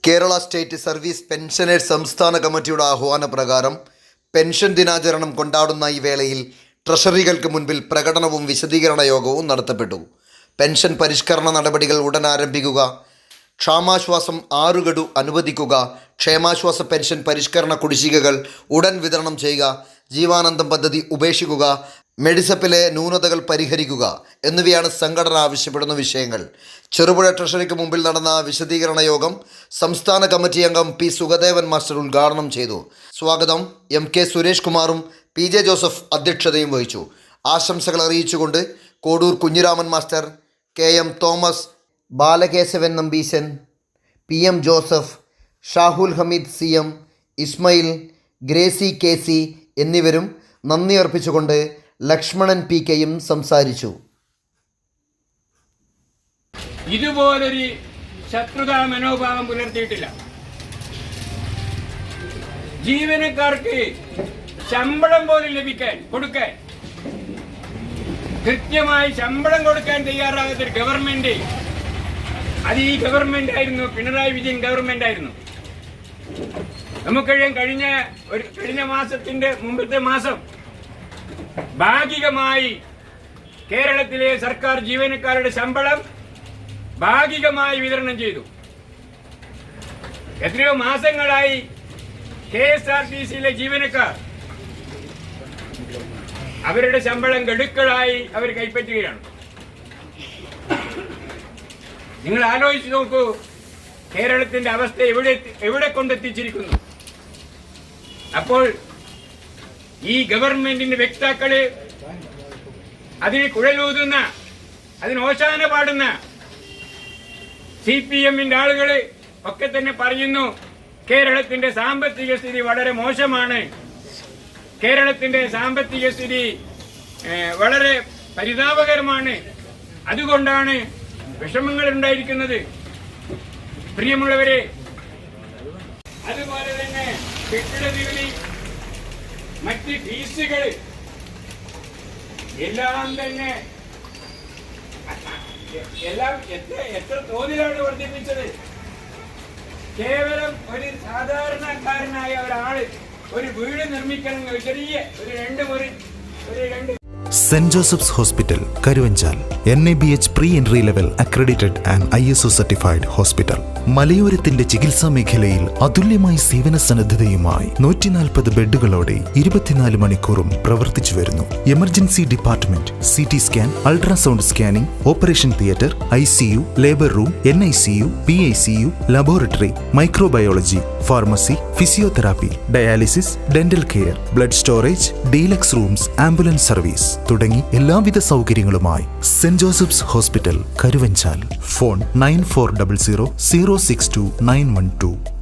Kerala state service pensioners സംസ്ഥാന കമ്മിറ്റിയുടെ ആഹ്വാനപ്രകാരം pension ദിനാചരണം കൊണ്ടാടുന്ന ഈ വേളയിൽ ട്രഷറികൾക്ക് മുൻപിൽ പ്രകടനവും വിശദീകരണ യോഗവും നടത്തപ്പെട്ടു. പെൻഷൻ പരിഷ്കരണ നടപടികൾ ഉടൻ ആരംഭിക്കുക, ക്ഷാമാശ്വാസം 6 ഗഡു അനുവദിക്കുക, ക്ഷേമാശ്വാസ പെൻഷൻ പരിഷ്കരണ കുടിശ്ശികകൾ ഉടൻ വിതരണം ചെയ്യുക, ജീവാനന്ദം പദ്ധതി ഉപേക്ഷിക്കുക, മെഡിസപ്പിലെ ന്യൂനതകൾ പരിഹരിക്കുക എന്നിവയാണ് സംഘടന ആവശ്യപ്പെടുന്ന വിഷയങ്ങൾ. ചെറുപുഴ ട്രഷറിക്ക് മുമ്പിൽ നടന്ന വിശദീകരണ യോഗം സംസ്ഥാന കമ്മിറ്റി അംഗം പി സുഗദേവൻ മാസ്റ്റർ ഉദ്ഘാടനം ചെയ്തു. സ്വാഗതം എം.കെ. സുരേഷ് കുമാറും പി.ജെ. ജോസഫ് അധ്യക്ഷതയും വഹിച്ചു. ആശംസകൾ അറിയിച്ചുകൊണ്ട് Kodur Kunhiraman master, K M. Thomas, Balakesavan Nambeesan, P M. Joseph, Shahul Hameed C M., Ismail, Gracy K C എന്നിവരും നന്ദി അർപ്പിച്ചുകൊണ്ട് ലക്ഷ്മണൻ പി.കെയും സംസാരിച്ചു. ഇതുപോലൊരു ശത്രുതാ മനോഭാവം പുലർത്തിയിട്ടില്ല. ജീവനക്കാർക്ക് ശമ്പളം പോലും കൊടുക്കാൻ കൃത്യമായി ശമ്പളം കൊടുക്കാൻ തയ്യാറാകാത്തൊരു ഗവൺമെന്റ്, അത് ഈ ഗവൺമെന്റ് ആയിരുന്നു, പിണറായി വിജയൻ ഗവൺമെന്റ് ആയിരുന്നു. നമുക്കറിയാം, കഴിഞ്ഞ മാസത്തിന്റെ മുമ്പത്തെ മാസം ഭാഗികമായി കേരളത്തിലെ സർക്കാർ ജീവനക്കാരുടെ ശമ്പളം ഭാഗികമായി വിതരണം ചെയ്തു. എത്രയോ മാസങ്ങളായി KSRTCയിലെ ജീവനക്കാർ അവരുടെ ശമ്പളം ഗഡുക്കളായി അവർ കൈപ്പറ്റുകയാണ്. നിങ്ങൾ ആലോചിച്ച് നോക്കൂ, കേരളത്തിന്റെ അവസ്ഥ എവിടെ കൊണ്ടെത്തിച്ചിരിക്കുന്നു. അപ്പോൾ ഈ ഗവൺമെന്റിന്റെ വക്താക്കള്, അതിന് കുഴലൂതുന്ന, അതിന് ഓശാന പാടുന്ന CPMന്റെ ആളുകള് ഒക്കെ തന്നെ പറയുന്നു, കേരളത്തിന്റെ സാമ്പത്തിക സ്ഥിതി വളരെ മോശമാണ്, കേരളത്തിന്റെ സാമ്പത്തിക സ്ഥിതി വളരെ പരിതാപകരമാണ്, അതുകൊണ്ടാണ് വിഷമങ്ങൾ ഉണ്ടായിരിക്കുന്നത്. പ്രിയമുള്ളവരെ, അതുപോലെ തന്നെ കെട്ടിട നികുതി, മറ്റ് ഫീസുകൾ എല്ലാം തന്നെ എത്ര തോതിലാണ് വർദ്ധിപ്പിച്ചത്. കേവലം ഒരു സാധാരണക്കാരനായ ഒരാള് ഒരു വീട് നിർമ്മിക്കണമെങ്കിൽ ഒരു രണ്ട് മുറി Saint Joseph's hospital, Karuvanchal. NABH pre entry level accredited and ISO certified hospital. മലയോരത്തിന്റെ ചികിത്സാ മേഖലയിൽ അതുല്യമായ സേവന സന്നദ്ധതയുമായി 140 ബെഡുകളോടെ 24 മണിക്കൂറും പ്രവർത്തിച്ചു വരുന്നു. Emergency department, CT scan, ultrasound scanning, operation theatre, ICU, labour room, NICU, PICU, laboratory, microbiology, pharmacy, physiotherapy, dialysis, dental care, blood storage, deluxe rooms, ambulance service തുടങ്ങി എല്ലാവിധ സൗകര്യങ്ങളുമായി Saint Joseph's hospital, Karuvanchal. Phone 9400 062 912.